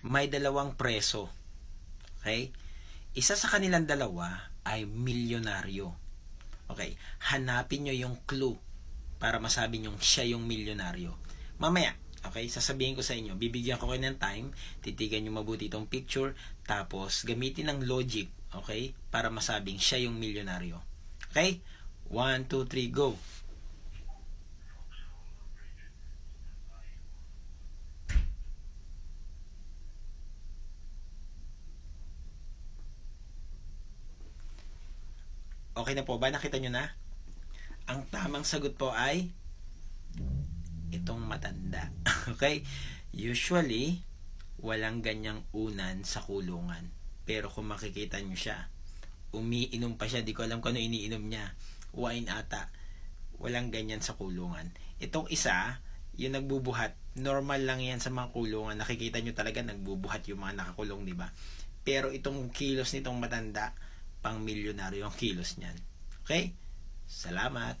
may dalawang preso. Okay? Isa sa kanilang dalawa ay milyonaryo. Okay, hanapin nyo yung clue para masabi nyo siya yung milyonaryo. Mamaya, okay, sasabihin ko sa inyo, bibigyan ko kayo ng time, titigan nyo mabuti itong picture, tapos gamitin ng logic, okay, para masabing siya yung milyonaryo. Okay? 1, 2, 3, go! Okay na po ba? Nakita nyo na? Ang tamang sagot po ay itong matanda. Okay? Usually, walang ganyang unan sa kulungan. Pero kung makikita nyo siya, umiinom pa siya. Di ko alam kung ano iniinom niya. Wine ata. Walang ganyan sa kulungan. Itong isa, yung nagbubuhat, normal lang yan sa mga kulungan. Nakikita nyo talaga nagbubuhat yung mga nakakulong, di ba? Pero itong kilos nitong matanda, pang milyonaryo ang kilos niyan. Okay? Salamat!